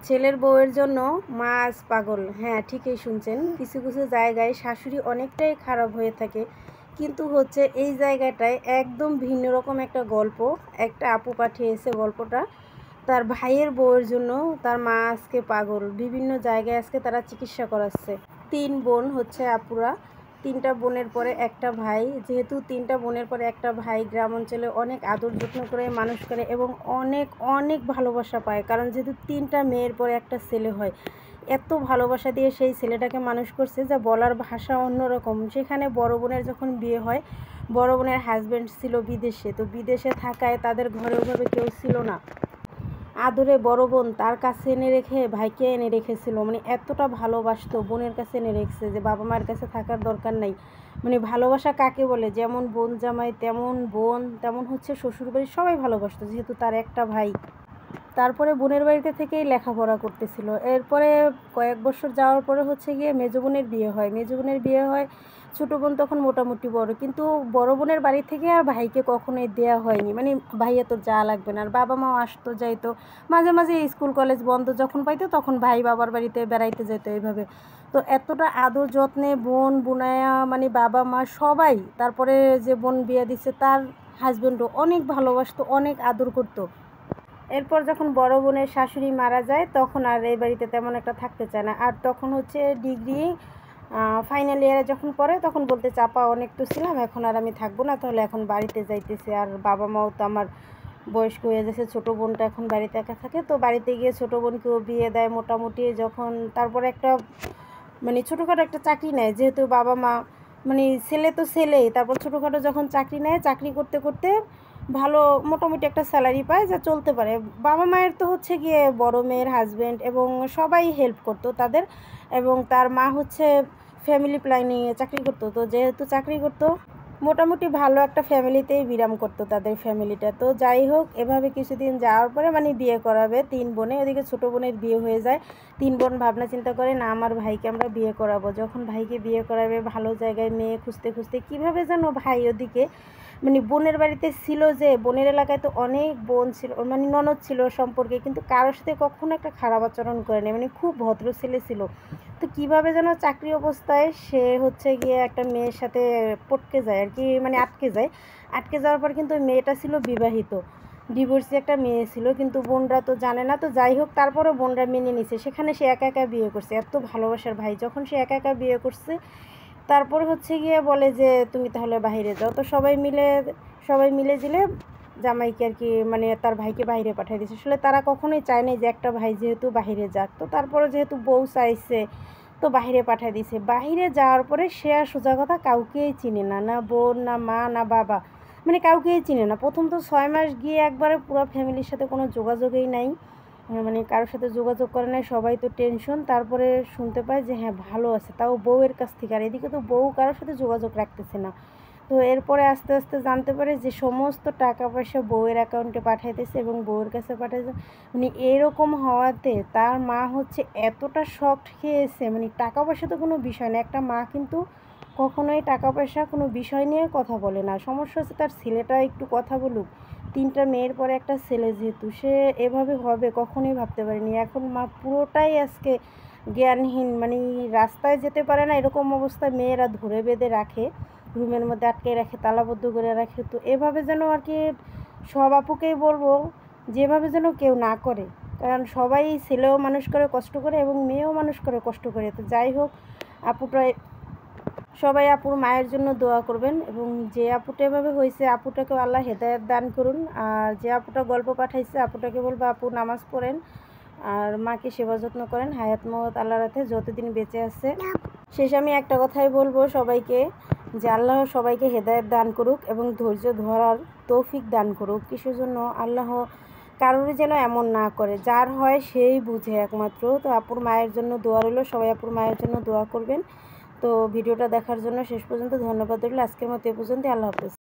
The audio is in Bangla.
ছেলের বউয়ের জন্য মা আজ পাগল। হ্যাঁ, ঠিকই শুনছেন। কিছু কিছু জায়গায় শাশুড়ি অনেকটাই খারাপ হয়ে থাকে, কিন্তু হচ্ছে এই জায়গাটায় একদম ভিন্ন রকম একটা গল্প। একটা আপু পাঠিয়েছে গল্পটা। তার ভাইয়ের বউয়ের জন্য তার মা আজকে পাগল। বিভিন্ন জায়গায় আজকে তারা চিকিৎসা করাচ্ছে। 3 বোন হচ্ছে আপুরা। 3টা বোনের পরে একটা ভাই। যেহেতু 3টা বোনের পরে একটা ভাই, গ্রাম অঞ্চলে অনেক আদর যত্ন করে মানুষ করে এবং অনেক অনেক ভালোবাসা পায়। কারণ যেহেতু 3টা মেয়ের পরে একটা ছেলে হয়, এত ভালোবাসা দিয়ে সেই ছেলেটাকে মানুষ করছে যা বলার ভাষা অন্যরকম। সেখানে বড় বোনের যখন বিয়ে হয়, বড় বোনের হাজব্যান্ড ছিল বিদেশে। তো বিদেশে থাকায় তাদের ঘরে ওভাবে কেউ ছিল না। আদরে বড় বোন তার কাছে এনে রেখে ভাইকে এনে রেখেছিল। মানে এতটা ভালোবাসতো, বোনের কাছে এনে রেখেছে যে বাবা মায়ের কাছে থাকার দরকার নাই। মানে ভালোবাসা কাকে বলে, যেমন বোন জামাই তেমন বোন, তেমন হচ্ছে শ্বশুরবাড়ির সবাই ভালোবাসতো, যেহেতু তার একটা ভাই। তারপরে বোনের বাড়িতে থেকেই লেখাপড়া করতেছিল। এরপরে কয়েক বছর যাওয়ার পরে হচ্ছে গিয়ে মেজো বোনের বিয়ে হয়। মেজো বোনের বিয়ে হয়, ছোটো বোন তখন মোটামুটি বড়, কিন্তু বড় বোনের বাড়ি থেকে আর ভাইকে কখনোই দেওয়া হয়নি। মানে ভাইয়া তো যা লাগবে না, আর বাবা মাও আসতো যাইতো মাঝে মাঝে, স্কুল কলেজ বন্ধ যখন পাইতো তখন ভাই বাবার বাড়িতে বেড়াইতে যেত এইভাবে। তো এতটা আদর যত্নে বোন বুনায়া, মানে বাবা মা সবাই। তারপরে যে বোন বিয়ে দিচ্ছে তার হাজব্যান্ডও অনেক ভালোবাসতো, অনেক আদর করতো। এরপর যখন বড় বোনের শাশুড়ি মারা যায় তখন আর এই বাড়িতে তেমন একটা থাকতে চায় না। আর তখন হচ্ছে ডিগ্রি ফাইনাল ইয়ারে যখন পড়ে তখন বলতে চাপা অনেক তো ছিলাম, এখন আর আমি থাকবো না, তাহলে এখন বাড়িতে যাইতেছে। আর বাবা মাও তো আমার বয়স্ক হয়ে গেছে, ছোটো বোনটা এখন বাড়িতে একা থাকে। তো বাড়িতে গিয়ে ছোটো বোনকেও বিয়ে দেয় মোটামুটি। যখন তারপরে একটা মানে ছোটোখাটো একটা চাকরি নেয়, যেহেতু বাবা মা মানে ছেলে তো ছেলেই। তারপর ছোটোখাটো যখন চাকরি নেয়, চাকরি করতে করতে ভালো মোটামুটি একটা স্যালারি পায় যা চলতে পারে। বাবা মায়ের তো হচ্ছে গিয়ে বড় মেয়ের হাজব্যান্ড এবং সবাই হেল্প করতো তাদের। এবং তার মা হচ্ছে ফ্যামিলি প্ল্যানিংয়ে চাকরি করতো। তো যেহেতু চাকরি করতো, মোটামুটি ভালো একটা ফ্যামিলিতেই বিরাম করতো তাদের ফ্যামিলিটা। তো যাই হোক, এভাবে কিছুদিন যাওয়ার পরে মানে বিয়ে করাবে 3 বোনে। ওদিকে ছোটো বোনের বিয়ে হয়ে যায়। 3 বোন ভাবনা চিন্তা করে, না আমার ভাইকে আমরা বিয়ে করাবো। যখন ভাইকে বিয়ে করাবে, ভালো জায়গায় মেয়ে খুঁজতে খুঁজতে কীভাবে যেন ভাই ওদিকে মানে বোনের বাড়িতে ছিল, যে বোনের এলাকায় তো অনেক বোন ছিল, মানে ননদ ছিল সম্পর্কে, কিন্তু কারোর সাথে কখনো একটা খারাপ আচরণ করেনি, মানে খুব ভদ্র ছেলে ছিল। তো কীভাবে যেন চাকরি অবস্থায় সে হচ্ছে গিয়ে একটা মেয়ের সাথে পটকে যায় আর কি, মানে আটকে যায়। আটকে যাওয়ার পর কিন্তু ওই মেয়েটা ছিল বিবাহিত, ডিভোর্সি একটা মেয়ে ছিল, কিন্তু বোনরা তো জানে না। তো যাই হোক, তারপরে বোনরা মেনে নিছে। সেখানে সে একা একা বিয়ে করছে, এত ভালোবাসার ভাই যখন সে একা একা বিয়ে করছে, তারপর হচ্ছে গিয়ে বলে যে তুমি তাহলে বাইরে যাও। তো সবাই মিলে জিলে জামাইকে আর কি, মানে তার ভাইকে বাইরে পাঠিয়ে দিয়েছে। আসলে তারা কখনোই চায় না যে একটা ভাই যেহেতু বাইরে যাক। তো তারপরে যেহেতু বউ চাইছে, তো বাইরে পাঠিয়ে দিয়েছে। বাইরে যাওয়ার পরে সে আর সোজা কথা কাউকেই চিনে না, না বোন না মা না বাবা, মানে কাউকেই চিনে না। প্রথম তো 6 মাস গিয়ে একবারে পুরো ফ্যামিলির সাথে কোনো যোগাযোগই নাই, মানে কারোর সাথে যোগাযোগ করে নাই। সবাই তো টেনশন। তারপরে শুনতে পায় যে হ্যাঁ ভালো আছে, তাও বউয়ের কাছ থেকে। আর এদিকে তো বউ কারোর সাথে যোগাযোগ রাখতেছে না। তো এরপরে আস্তে আস্তে জানতে পারে যে সমস্ত টাকা পয়সা বউয়ের অ্যাকাউন্টে পাঠাইতেছে এবং বউয়ের কাছে পাঠাইছে। মানে এরকম হওয়াতে তার মা হচ্ছে এতটা শকড খেয়েছে। মানে টাকা পয়সা তো কোনো বিষয় না, একটা মা কিন্তু কখনোই টাকা পয়সা কোনো বিষয় নিয়ে কথা বলে না। সমস্যা হচ্ছে তার ছেলেটা একটু কথা বলুক। 3টা মেয়ের পরে একটা ছেলে, যেহেতু সে এভাবে হবে কখনোই ভাবতে পারেনি। এখন মা পুরোটাই আজকে জ্ঞানহীন, মানে রাস্তায় যেতে পারে না এরকম অবস্থায় মেয়েরা ধরে বেঁধে রাখে, রুমের মধ্যে আটকে রাখে, তালাবদ্ধ করে রাখে। তো এভাবে যেন আর কি সব আপুকেই বলবো, যেভাবে যেন কেউ না করে। কারণ সবাই ছেলেও মানুষ করে কষ্ট করে এবং মেয়েও মানুষ করে কষ্ট করে। তো যাই হোক, আপুটা সবাই আপুর মায়ের জন্য দোয়া করবেন। এবং যে আপুটা এভাবে হয়েছে, আপুটাকেও আল্লাহ হেদায়েত দান করুন। আর যে আপুটা গল্প পাঠাইছে, আপুটাকে বলবো আপু নামাজ পড়েন আর মাকে সেবা যত্ন করেন, হায়াত মহৎ আল্লাহর হাতে, যতদিন বেঁচে আছে। শেষে আমি একটা কথাই বলবো সবাইকে, যে আল্লাহ সবাইকে হেদায়েত দান করুক এবং ধৈর্য ধরার তৌফিক দান করুক। কিসের জন্য? আল্লাহ কারোরই যেন এমন না করে, যার হয় সেই বুঝে একমাত্র। তো আপুর মায়ের জন্য দোয়া রইল, সবাই আপুর মায়ের জন্য দোয়া করবেন। তো ভিডিওটা দেখার জন্য শেষ পর্যন্ত ধন্যবাদ রইল। আজকের মতো এ পর্যন্ত, আল্লাহ হাফেজ।